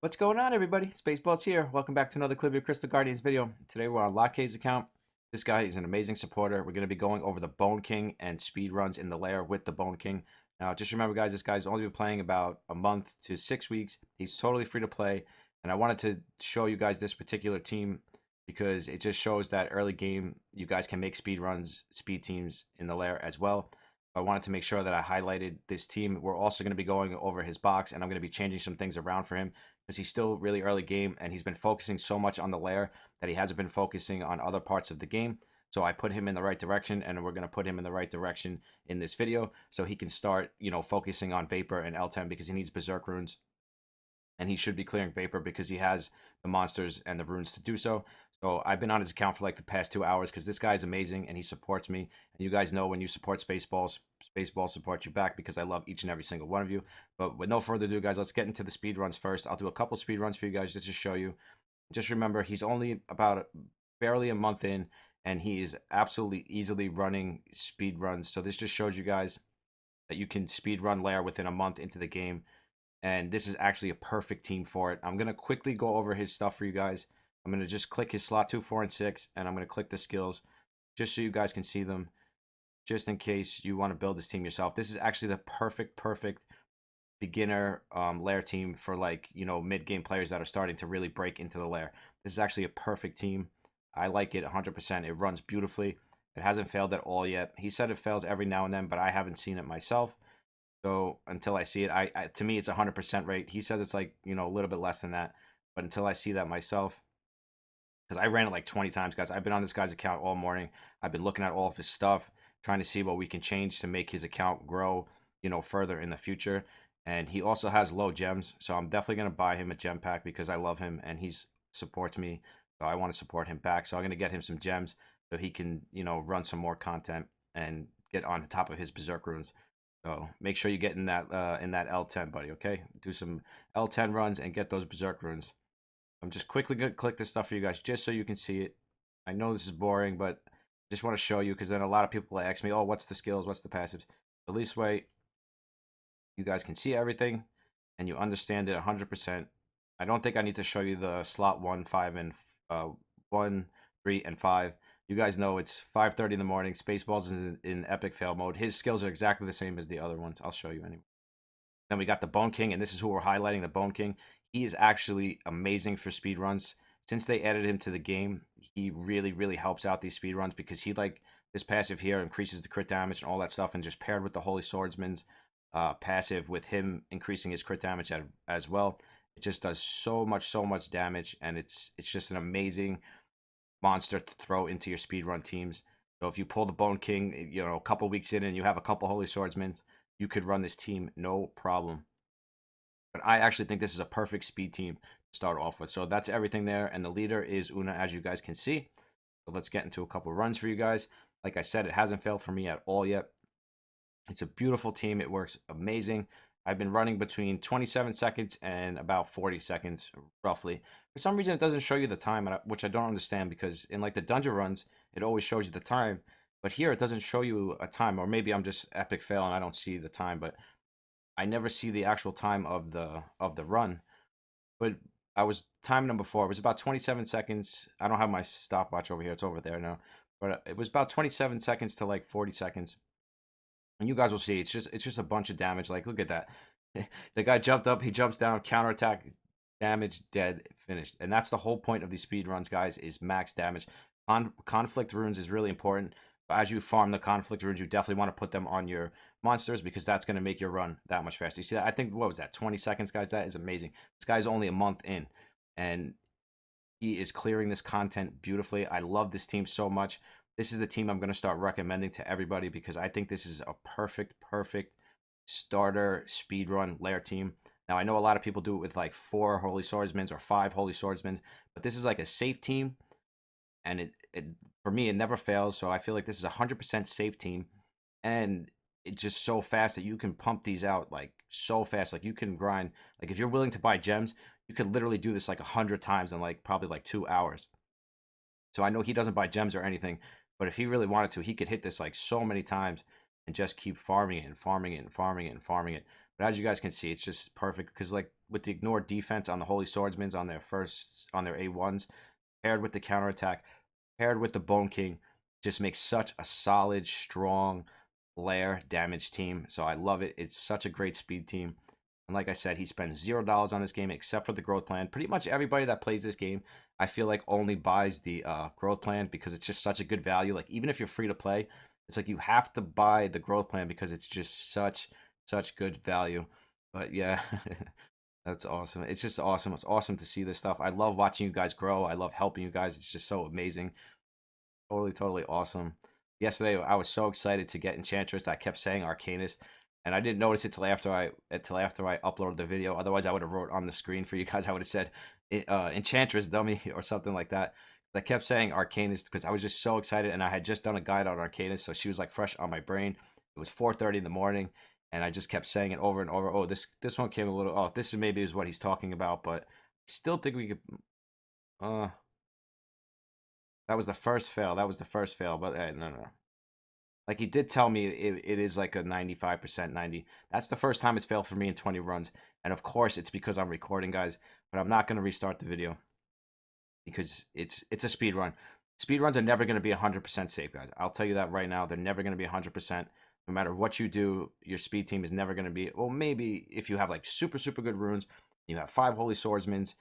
What's going on, everybody? SpaceBallz here. Welcome back to another Calibria Crystal Guardians video. Today we're on Lakay's account. This guy is an amazing supporter. We're going to be going over the Bone King and speed runs in the Lair with the Bone King. Now, just remember, guys, this guy's only been playing about a month to 6 weeks. He's totally free to play, and I wanted to show you guys this particular team because it just shows that early game you guys can make speed runs, speed teams in the Lair as well. I wanted to make sure that I highlighted this team. We're also going to be going over his box, and I'm going to be changing some things around for him because he's still really early game, and he's been focusing so much on the Lair that he hasn't been focusing on other parts of the game. So I put him in the right direction, and we're going to put him in the right direction in this video so he can start, focusing on Vapor and L10 because he needs Berserk runes, and he should be clearing Vapor because he has the monsters and the runes to do so. So I've been on his account for like the past 2 hours because this guy is amazing and he supports me. And you guys know when you support SpaceBallz, SpaceBallz supports you back because I love each and every single one of you. But with no further ado, guys, let's get into the speed runs first. I'll do a couple speed runs for you guys just to show you. Just remember, he's only about barely a month in, and he is absolutely easily running speed runs. So this just shows you guys that you can speed run Lair within a month into the game. And this is actually a perfect team for it. I'm going to quickly go over his stuff for you guys. I'm going to just click his slot 2, 4, and 6, and I'm going to click the skills just so you guys can see them, just in case you want to build this team yourself. This is actually the perfect beginner Lair team for, like, mid-game players that are starting to really break into the Lair. This is actually a perfect team. I like it 100%. It runs beautifully. It hasn't failed at all yet. He said it fails every now and then, but I haven't seen it myself. So until I see it, to me, it's 100% rate. He says it's like, a little bit less than that. But until I see that myself, because I ran it like 20 times, guys. I've been on this guy's account all morning. I've been looking at all of his stuff, trying to see what we can change to make his account grow, further in the future. And he also has low gems, so I'm definitely going to buy him a gem pack because I love him and he supports me. So I want to support him back. So I'm going to get him some gems so he can, run some more content and get on top of his Berserk runes. So make sure you get in that L10, buddy, okay? Do some L10 runs and get those Berserk runes. I'm just quickly going to click this stuff for you guys just so you can see it. I know this is boring, but I just want to show you because then a lot of people ask me, oh, what's the skills? What's the passives? The least way you guys can see everything and you understand it 100%. I don't think I need to show you the slot 1, 5, and 1, 3, and 5. You guys know it's 5:30 in the morning. SpaceBallz is in epic fail mode. His skills are exactly the same as the other ones. I'll show you anyway. Then we got the Bone King, and this is who we're highlighting, the Bone King. He is actually amazing for speed runs. Since they added him to the game, he really helps out these speed runs because he, like, this passive here increases the crit damage and all that stuff, and just paired with the Holy Swordsman's passive with him increasing his crit damage as well. It just does so much damage, and it's just an amazing monster to throw into your speedrun teams. So if you pull the Bone King, a couple weeks in and you have a couple Holy Swordsmen, you could run this team no problem. But I actually think this is a perfect speed team to start off with. So that's everything there. And the leader is Una, as you guys can see. So let's get into a couple runs for you guys. Like I said, it hasn't failed for me at all yet. It's a beautiful team. It works amazing. I've been running between 27 seconds and about 40 seconds, roughly. For some reason, it doesn't show you the time, which I don't understand because in like the dungeon runs, it always shows you the time. But here, it doesn't show you a time, or maybe I'm just epic fail and I don't see the time. But I never see the actual time of the run. But I was timing them before. It was about 27 seconds. I don't have my stopwatch over here. It's over there now. But it was about 27 seconds to like 40 seconds. And you guys will see, it's just a bunch of damage. Like, look at that. The guy jumped up, he jumps down, counterattack, damage, dead, finished. And that's the whole point of these speed runs, guys, is max damage. Conflict runes is really important. But as you farm the conflict runes, you definitely want to put them on your monsters because that's going to make your run that much faster. You see that? I think, what was that, 20 seconds, guys? That is amazing. This guy's only a month in, and he is clearing this content beautifully. I love this team so much. This is the team I'm going to start recommending to everybody because I think this is a perfect starter speedrun Lair team. Now, I know a lot of people do it with like 4 Holy Swordsmen or 5 Holy Swordsmen, but this is like a safe team, and it for me, it never fails. So I feel like this is a 100% safe team, and it's just so fast that you can pump these out like so fast. Like, you can grind. Like, if you're willing to buy gems, you could literally do this like 100 times in like probably like 2 hours. So I know he doesn't buy gems or anything, but if he really wanted to, he could hit this like so many times and just keep farming it and farming it and farming it and farming it. But as you guys can see, it's just perfect because like with the ignored defense on the Holy Swordsmans on their A1s, paired with the counterattack, paired with the Bone King, just makes such a solid, strong Lair damage team. So I love it. It's such a great speed team. And like I said, he spends $0 on this game except for the growth plan. Pretty much everybody that plays this game, I feel like only buys the growth plan because it's just such a good value. Like even if you're free to play, it's like you have to buy the growth plan because it's just such good value. But yeah, that's awesome. It's just awesome. It's awesome to see this stuff. I love watching you guys grow. I love helping you guys. It's just so amazing. Totally awesome. Yesterday, I was so excited to get Enchantress. I kept saying Arcanist, and I didn't notice it till after I uploaded the video. Otherwise, I would have wrote on the screen for you guys. I would have said Enchantress dummy or something like that. I kept saying Arcanist because I was just so excited, and I had just done a guide on Arcanist, so she was like fresh on my brain. It was 4:30 in the morning, and I just kept saying it over and over. Oh, this one came a little. Oh, this is maybe is what he's talking about, but still think we could. Uh, that was the first fail. That was the first fail, but no. Like he did tell me it is like a 95%, 90. That's the first time it's failed for me in 20 runs. And of course, it's because I'm recording, guys. But I'm not going to restart the video because it's a speed run. Speed runs are never going to be 100% safe, guys. I'll tell you that right now. They're never going to be 100%. No matter what you do, your speed team is never going to be. Well, maybe if you have like super good runes, you have 5 Holy Swordsmans,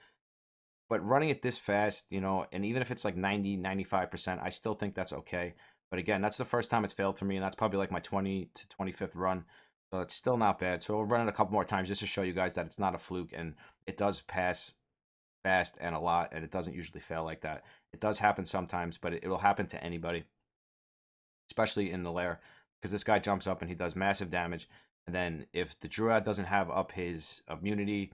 but running it this fast, and even if it's like 90, 95%, I still think that's okay. But again, that's the first time it's failed for me, and that's probably like my 20 to 25th run. So it's still not bad. So we'll run it a couple more times just to show you guys that it's not a fluke, and it does pass fast and a lot, and it doesn't usually fail like that. It does happen sometimes, but it will happen to anybody, especially in the lair, because this guy jumps up and he does massive damage. And then if the Druid doesn't have up his immunity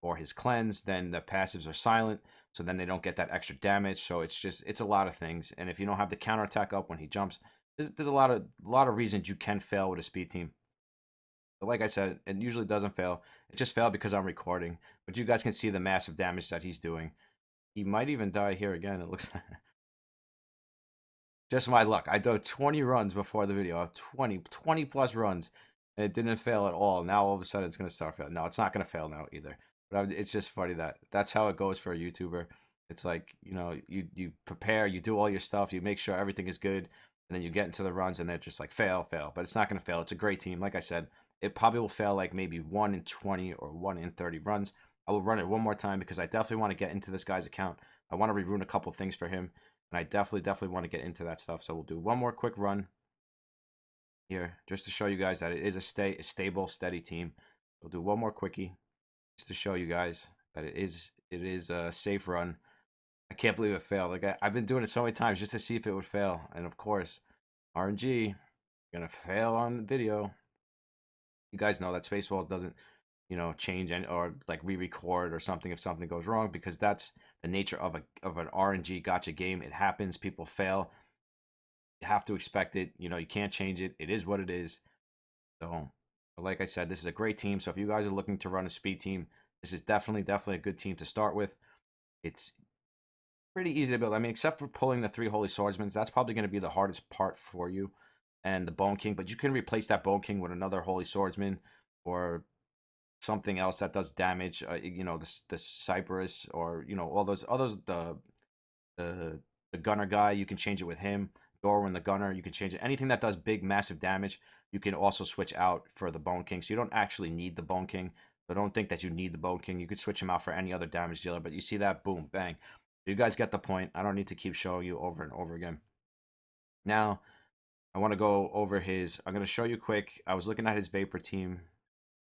or his cleanse, then the passives are silent, so then they don't get that extra damage. So it's a lot of things. And if you don't have the counterattack up when he jumps, there's a lot of reasons you can fail with a speed team. But like I said, it usually doesn't fail. It just failed because I'm recording. But you guys can see the massive damage that he's doing. He might even die here again. It looks just my luck. I did 20 runs before the video. 20 plus runs, and it didn't fail at all. Now all of a sudden it's gonna start failing. No, it's not gonna fail now either. But it's just funny that that's how it goes for a YouTuber. It's like you prepare, you do all your stuff, you make sure everything is good, and then you get into the runs and they're just like fail. But it's not gonna fail. It's a great team. Like I said, it probably will fail like maybe 1 in 20 or 1 in 30 runs. I will run it one more time because I definitely want to get into this guy's account. I want to rerun a couple things for him. And I definitely want to get into that stuff. So we'll do one more quick run here just to show you guys that it is a stable, steady team. We'll do one more quickie just to show you guys that it is a safe run. I can't believe it failed. Like I've been doing it so many times just to see if it would fail. And of course, RNG gonna fail on video. You guys know that SpaceBallz doesn't change or like re-record or something if something goes wrong, because that's the nature of an RNG gotcha game. It happens, people fail. You have to expect it. You can't change it. It is what it is. So, but like I said, this is a great team. So if you guys are looking to run a speed team, this is definitely a good team to start with. It's pretty easy to build. I mean, except for pulling the 3 Holy Swordsmen, that's probably going to be the hardest part for you, and the Bone King. But you can replace that Bone King with another Holy Swordsman or something else that does damage. The Cypress, or all those the gunner guy. You can change it with him. Dorwin the gunner, you can change it. Anything that does big, massive damage, you can also switch out for the Bone King. So you don't actually need the Bone King. So don't think that you need the Bone King. You could switch him out for any other damage dealer. But you see that? Boom, bang. You guys get the point. I don't need to keep showing you over and over again. Now, I want to go over I'm going to show you quick. I was looking at his Vapor team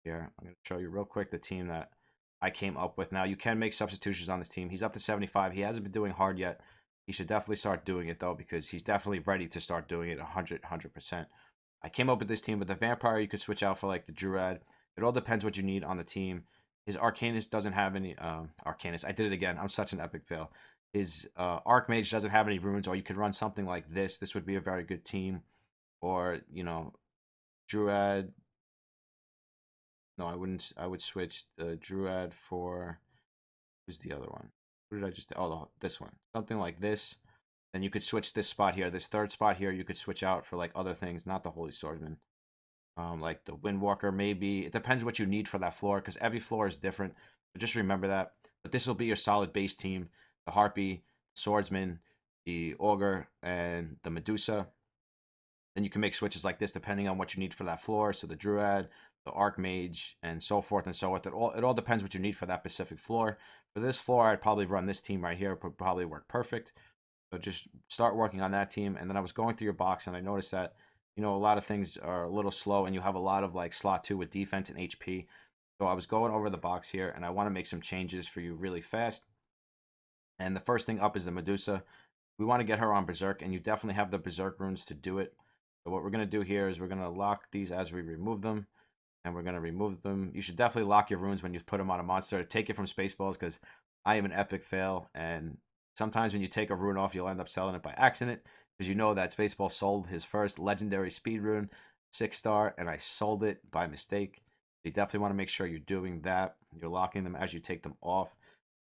here. I'm going to show you real quick the team that I came up with. Now, you can make substitutions on this team. He's up to 75. He hasn't been doing hard yet. He should definitely start doing it, though, because he's definitely ready to start doing it 100%. I came up with this team with the Vampire. You could switch out for, like, the Druid. It all depends what you need on the team. His Arcanist doesn't have any... Arcanist. I did it again. I'm such an epic fail. His Archmage doesn't have any runes, or you could run something like this. This would be a very good team. Or, Druid... No, I wouldn't. I would switch the Druid for... Who's the other one? What did I just... Oh, this one. Something like this. Then you could switch this spot here. This third spot here, you could switch out for, like, other things. Not the Holy Swordsman. like the Windwalker maybe. It depends what you need for that floor because every floor is different. So just remember that. But this will be your solid base team: the Harpy, Swordsman, the Augur, and the Medusa. Then you can make switches like this depending on what you need for that floor. So the Druid, the Archmage, and so forth and so forth. It all depends what you need for that specific floor. For this floor, I'd probably run this team right here. It would probably work perfect. So just start working on that team. And then I was going through your box and I noticed that, a lot of things are a little slow and you have a lot of like slot 2 with defense and HP. So I was going over the box here and I want to make some changes for you really fast. And the first thing up is the Medusa. We want to get her on Berserk, and you definitely have the Berserk runes to do it. So what we're going to do here is we're going to lock these as we remove them, and we're going to remove them. You should definitely lock your runes when you put them on a monster. Take it from SpaceBallz because I am an epic fail, and sometimes when you take a rune off, you'll end up selling it by accident because you know that SpaceBallz sold his first legendary speed rune, 6-star, and I sold it by mistake. You definitely want to make sure you're doing that. You're locking them as you take them off.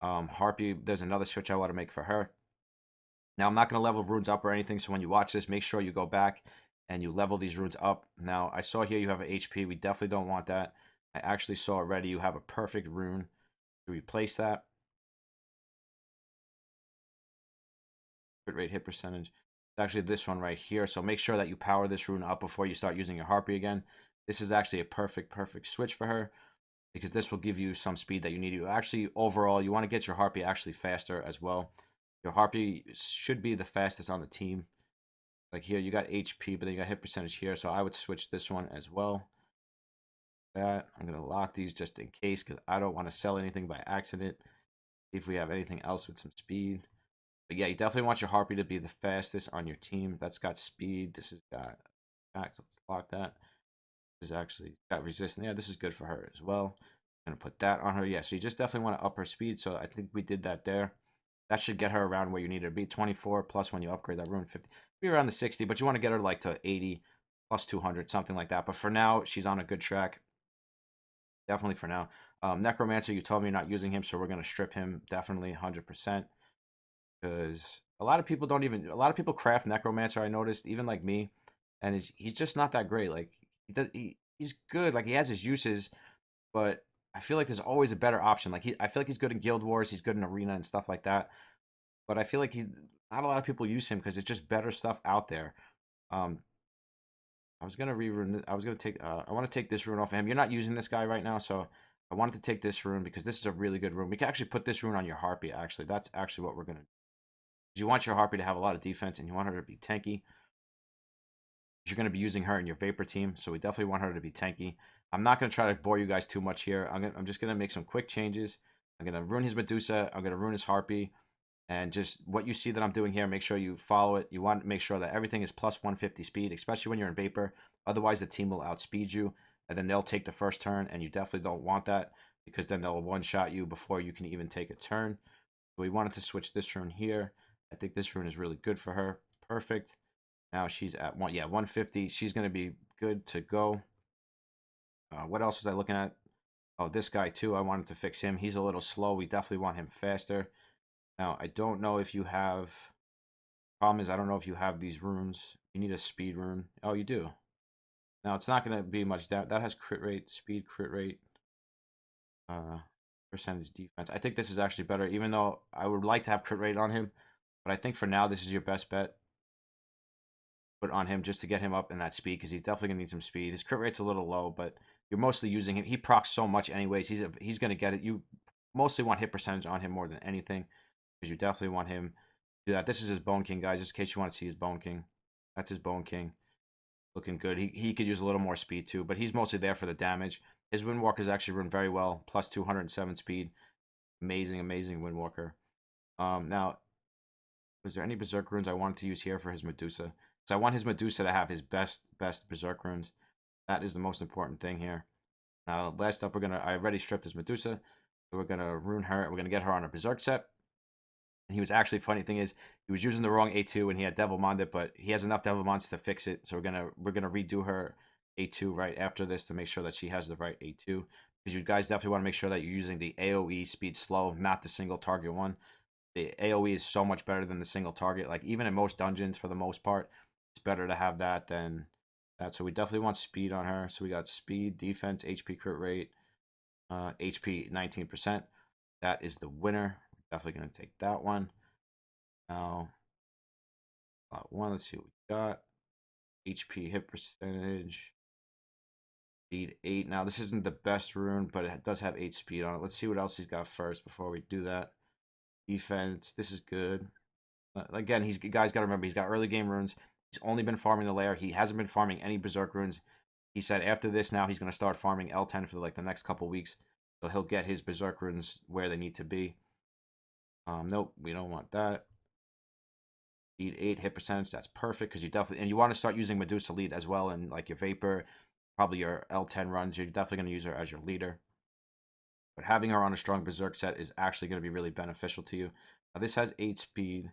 Harpy, there's another switch I want to make for her. Now, I'm not going to level runes up or anything, so when you watch this, make sure you go back and you level these runes up. Now, I saw here you have an HP. We definitely don't want that. I actually saw already you have a perfect rune to replace that. Crit rate, hit percentage. It's actually this one right here, so make sure that you power this rune up before you start using your Harpy again. This is actually a perfect switch for her because this will give you some speed that you need. You actually, overall, you want to get your Harpy actually faster as well. Your Harpy should be the fastest on the team. Like here, you got HP, but then you got hit percentage here. So I would switch this one as well. That I'm going to lock these just in case because I don't want to sell anything by accident. See if we have anything else with some speed. But yeah, you definitely want your Harpy to be the fastest on your team. That's got speed. This has got attack. So let's lock that. This is actually got resistance. Yeah, this is good for her as well. I'm going to put that on her. Yeah, so you just definitely want to up her speed. So I think we did that there. That should get her around where you need her to be. 24 plus when you upgrade that rune, 50. Be around the 60, but you want to get her like to 80 plus 200, something like that. But for now, she's on a good track. Definitely for now. Necromancer, you told me you're not using him, so we're going to strip him definitely 100%. Because a lot of people craft Necromancer, I noticed, even like me, and he's just not that great. Like, he's good. Like, he has his uses, but I feel like there's always a better option. Like, I feel like he's good in Guild Wars, he's good in Arena and stuff like that. But I feel like he's not a lot of people use him because it's just better stuff out there. Um, I was gonna rerun. I was gonna take. I want to take this rune off of him. You're not using this guy right now, so I wanted to take this rune because this is a really good rune. We can actually put this rune on your Harpy. Actually, that's actually what we're gonna. You want your Harpy to have a lot of defense, and you want her to be tanky. You're gonna be using her in your Vapor team, so we definitely want her to be tanky. I'm not gonna try to bore you guys too much here. I'm just gonna make some quick changes. I'm gonna ruin his Medusa. I'm gonna ruin his Harpy. And just what you see that I'm doing here, make sure you follow it. You want to make sure that everything is plus 150 speed, especially when you're in Vapor. Otherwise, the team will outspeed you, and then they'll take the first turn, and you definitely don't want that because then they'll one-shot you before you can even take a turn. So we wanted to switch this rune here. I think this rune is really good for her. Perfect. Now she's at 150. She's going to be good to go. What else was I looking at? Oh, this guy too. I wanted to fix him. He's a little slow. We definitely want him faster. Now, I don't know if you have... Problem is, I don't know if you have these runes. You need a speed rune. Oh, you do. Now, it's not going to be much. That has crit rate, speed, crit rate, percentage defense. I think this is actually better, even though I would like to have crit rate on him. But I think for now, this is your best bet. Put on him just to get him up in that speed, because he's definitely going to need some speed. His crit rate's a little low, but you're mostly using him. He procs so much anyways. He's going to get it. You mostly want hit percentage on him more than anything, because you definitely want him to do that. This is his Bone King, guys, just in case you want to see his Bone King. That's his Bone King. Looking good. He could use a little more speed too, but he's mostly there for the damage. His Windwalker's actually run very well, plus 207 speed. Amazing, amazing Windwalker. Now, was there any Berserk runes I wanted to use here for his Medusa? So I want his Medusa to have his best Berserk runes. That is the most important thing here. Now, last up, I already stripped his Medusa, so we're gonna rune her. We're gonna get her on a Berserk set. And he was actually, funny thing is, he was using the wrong A2 and he had Devilmond, but he has enough Devilmonds to fix it. So we're gonna redo her A2 right after this to make sure that she has the right A2. Because you guys definitely want to make sure that you're using the AoE speed slow, not the single target one. The AoE is so much better than the single target. Like, even in most dungeons, for the most part, it's better to have that than that. So we definitely want speed on her. So we got speed, defense, HP crit rate, HP 19%. That is the winner. We're definitely going to take that one. Now, slot 1, let's see what we got. HP hit percentage. Speed 8. Now, this isn't the best rune, but it does have 8 speed on it. Let's see what else he's got first before we do that. Defense. This is good. Again, guys got to remember, he's got early game runes. He's only been farming the Lair. He hasn't been farming any Berserk runes. He said after this now he's going to start farming L10 for like the next couple weeks. So he'll get his Berserk runes where they need to be. Nope, we don't want that. Speed 8 hit percentage, that's perfect because you definitely, and you want to start using Medusa lead as well, and like your Vapor, probably your L10 runs, you're definitely going to use her as your leader. But having her on a strong Berserk set is actually going to be really beneficial to you. Now, this has 8 speed,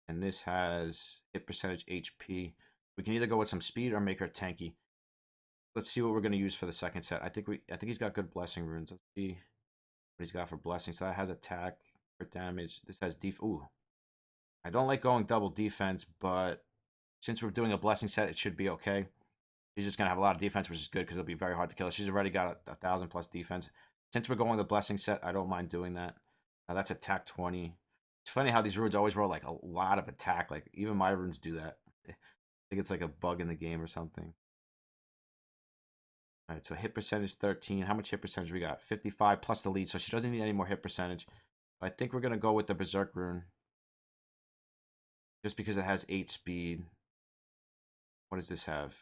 and this has hit percentage HP. We can either go with some speed or make her tanky. Let's see what we're going to use for the second set. I think he's got good blessing runes. Let's see what he's got for blessing. So that has attack, crit damage. This has def. Ooh, I don't like going double defense, but since we're doing a blessing set, it should be okay. She's just gonna have a lot of defense, which is good because it'll be very hard to kill her. She's already got a 1,000 plus defense. Since we're going the blessing set, I don't mind doing that. Now that's attack 20. It's funny how these runes always roll like a lot of attack. Like even my runes do that. I think it's like a bug in the game or something. All right, so hit percentage 13. How much hit percentage we got? 55 plus the lead, so she doesn't need any more hit percentage. I think we're gonna go with the Berserk rune. Just because it has 8 speed. What does this have?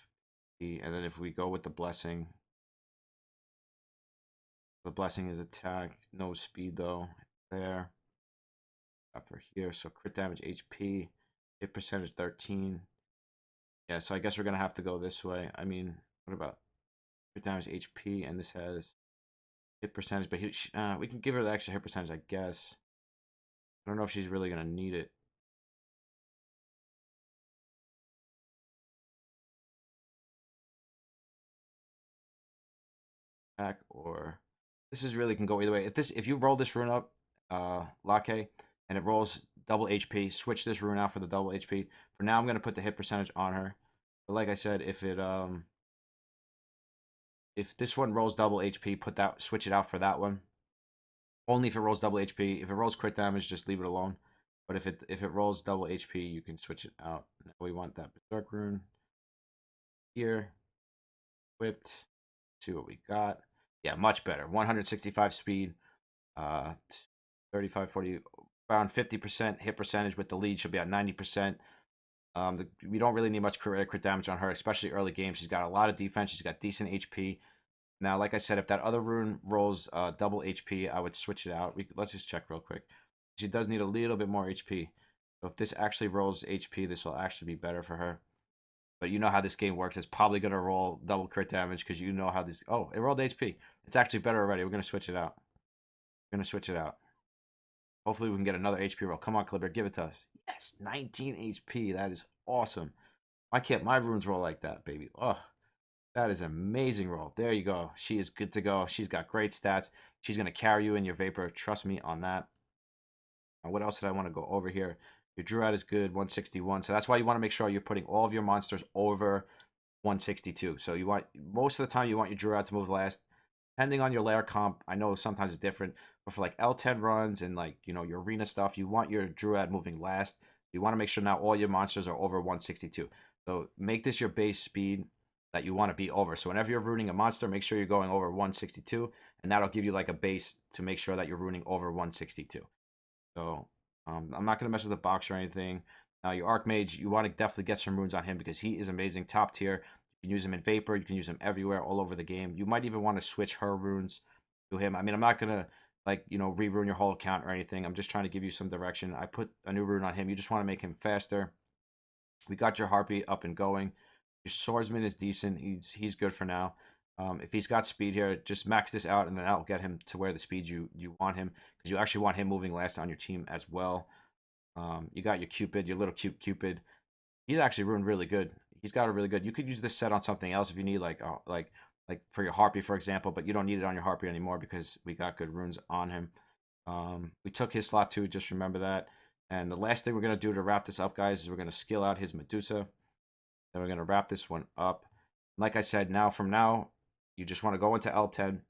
And then if we go with the blessing is attack, no speed though. There. Up for here. So crit damage HP, hit percentage 13. Yeah, so I guess we're gonna have to go this way. I mean, what about crit damage HP? And this has hit percentage, but we can give her the extra hit percentage, I guess. I don't know if she's really gonna need it. Attack or this is really can go either way. If you roll this rune up, lakay, and it rolls double HP, switch this rune out for the double HP. For now, I'm gonna put the hit percentage on her. But like I said, if this one rolls double HP, switch it out for that one. Only if it rolls double HP. If it rolls crit damage, just leave it alone. But if it rolls double HP, you can switch it out. Now we want that Berserk rune here. Equipped. See what we got. Yeah, much better. 165 speed. 35, 40, around 50% hit percentage with the lead. She'll be at 90%. We don't really need much crit damage on her, especially early game. She's got a lot of defense. She's got decent HP. Now, like I said, if that other rune rolls double HP, I would switch it out. Let's just check real quick. She does need a little bit more HP. So if this actually rolls HP, this will actually be better for her. But you know how this game works. It's probably going to roll double crit damage because you know how this... Oh, it rolled HP. It's actually better already. We're going to switch it out. We're going to switch it out. Hopefully we can get another HP roll. Come on, Calibria, give it to us. Yes, 19 HP. That is awesome. Why can't my runes roll like that, baby? Oh, that is an amazing roll. There you go. She is good to go. She's got great stats. She's going to carry you in your Vapor. Trust me on that. Now, what else did I want to go over here? Your Druid is good, 161. So that's why you want to make sure you're putting all of your monsters over 162. So you want, most of the time, you want your Druid to move last. Depending on your Lair comp, I know sometimes it's different, but for like L10 runs and like, you know, your arena stuff, you want your Druid moving last. You want to make sure now all your monsters are over 162. So make this your base speed that you want to be over. So whenever you're ruining a monster, make sure you're going over 162, and that'll give you like a base to make sure that you're ruining over 162. So I'm not going to mess with the box or anything. Now your Archmage, you want to definitely get some runes on him because he is amazing, top tier. You can use him in Vapor. You can use him everywhere, all over the game. You might even want to switch her runes to him. I mean, I'm not going to, like, you know, re-rune your whole account or anything. I'm just trying to give you some direction. I put a new rune on him. You just want to make him faster. We got your Harpy up and going. Your Swordsman is decent. He's good for now. If he's got speed here, just max this out, and then that'll get him to where the speed you want him, because you actually want him moving last on your team as well. You got your Cupid, your little cute Cupid. He's actually ruined really good. He's got a really good. You could use this set on something else if you need, like for your Harpy, for example, but you don't need it on your Harpy anymore because we got good runes on him. We took his slot too, just remember that. And the last thing we're going to do to wrap this up, guys, is we're going to skill out his Medusa. Then we're going to wrap this one up. Like I said, now from now, you just want to go into L10.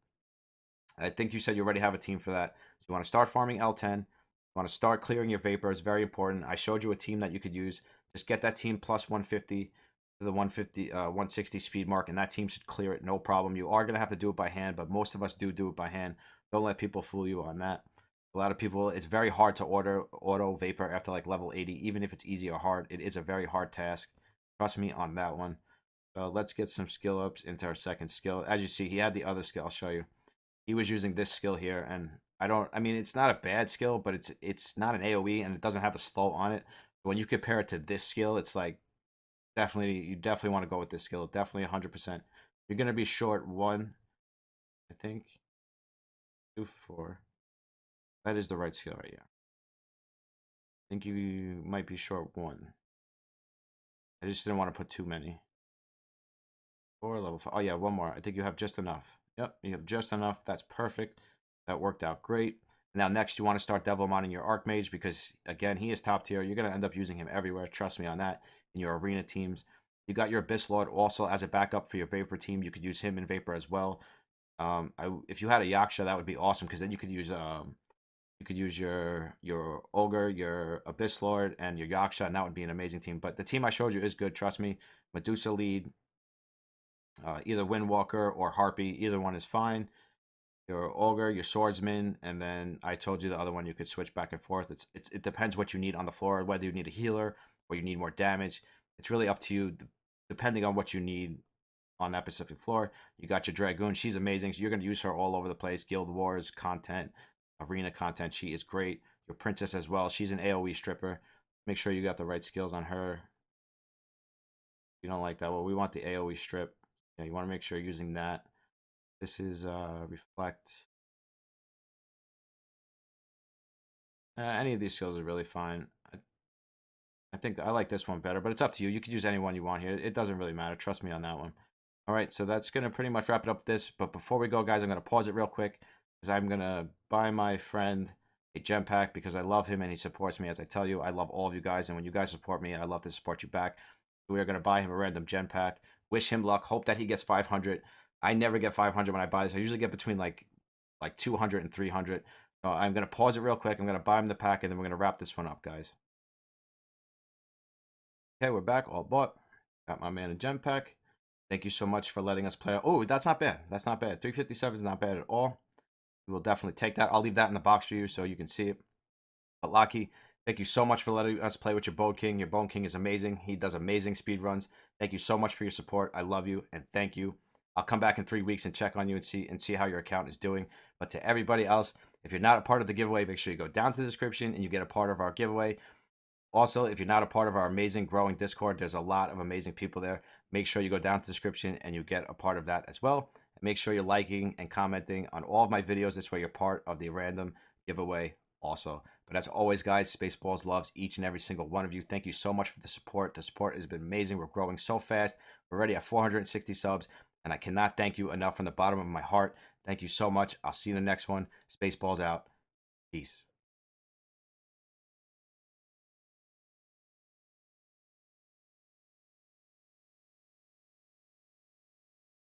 I think you said you already have a team for that. So you want to start farming L10. You want to start clearing your vapor. It's very important. I showed you a team that you could use. Just get that team plus 150 to the 160 speed mark, and that team should clear it, no problem. You are going to have to do it by hand, but most of us do it by hand. Don't let people fool you on that. A lot of people, it's very hard to order auto vapor after like level 80, even if it's easy or hard. It is a very hard task. Trust me on that one. So let's get some skill ups into our second skill. As you see, he had the other skill. I'll show you. He was using this skill here, and I mean, it's not a bad skill, but it's not an AoE, and it doesn't have a slow on it. But when you compare it to this skill, it's like you definitely want to go with this skill. Definitely 100%. You're gonna be short one, I think. 2, 4. That is the right skill right here. I think you might be short one. I just didn't want to put too many. 4, level 5. Oh yeah, one more. I think you have just enough. Yep, you have just enough. That's perfect. That worked out great. Now next you want to start devil modding your Archmage because again he is top tier. You're gonna end up using him everywhere. Trust me on that. In your arena teams, you got your Abyss Lord also as a backup for your Vapor team. You could use him in Vapor as well. If you had a Yaksha, that would be awesome because then you could use your Ogre, your Abyss Lord, and your Yaksha, and that would be an amazing team. But the team I showed you is good. Trust me. Medusa lead, either Windwalker or Harpy. Either one is fine. Your Ogre, your Swordsman, and then I told you the other one you could switch back and forth. It depends what you need on the floor, whether you need a healer or you need more damage. It's really up to you, depending on what you need on that specific floor. You got your Dragoon. She's amazing. So you're going to use her all over the place. Guild Wars content, arena content. She is great. Your Princess as well. She's an AoE stripper. Make sure you got the right skills on her. If you don't like that, well, we want the AoE strip. Yeah, you want to make sure you're using that. This is Reflect. Any of these skills are really fine. I think I like this one better, but it's up to you. You could use any one you want here. It doesn't really matter. Trust me on that one. All right, so that's going to pretty much wrap it up this. But before we go, guys, I'm going to pause it real quick because I'm going to buy my friend a gem pack because I love him and he supports me. As I tell you, I love all of you guys. And when you guys support me, I love to support you back. So we are going to buy him a random gem pack. Wish him luck. Hope that he gets 500. I never get 500 when I buy this. I usually get between like 200 and 300. So I'm going to pause it real quick. I'm going to buy him the pack, and then we're going to wrap this one up, guys. Okay, we're back. All bought. Got my man a gem pack. Thank you so much for letting us play. Oh, that's not bad. That's not bad. 357 is not bad at all. We will definitely take that. I'll leave that in the box for you so you can see it. But Lucky, thank you so much for letting us play with your Bone King. Your Bone King is amazing. He does amazing speed runs. Thank you so much for your support. I love you and thank you. I'll come back in 3 weeks and check on you and see how your account is doing. But to everybody else, if you're not a part of the giveaway, make sure you go down to the description and you get a part of our giveaway. Also, if you're not a part of our amazing growing Discord, there's a lot of amazing people there. Make sure you go down to the description and you get a part of that as well. And make sure you're liking and commenting on all of my videos. This way you're part of the random giveaway also. But as always, guys, SpaceBallz loves each and every single one of you. Thank you so much for the support. The support has been amazing. We're growing so fast. We're already at 460 subs. And I cannot thank you enough from the bottom of my heart. Thank you so much. I'll see you in the next one. SpaceBallz out. Peace.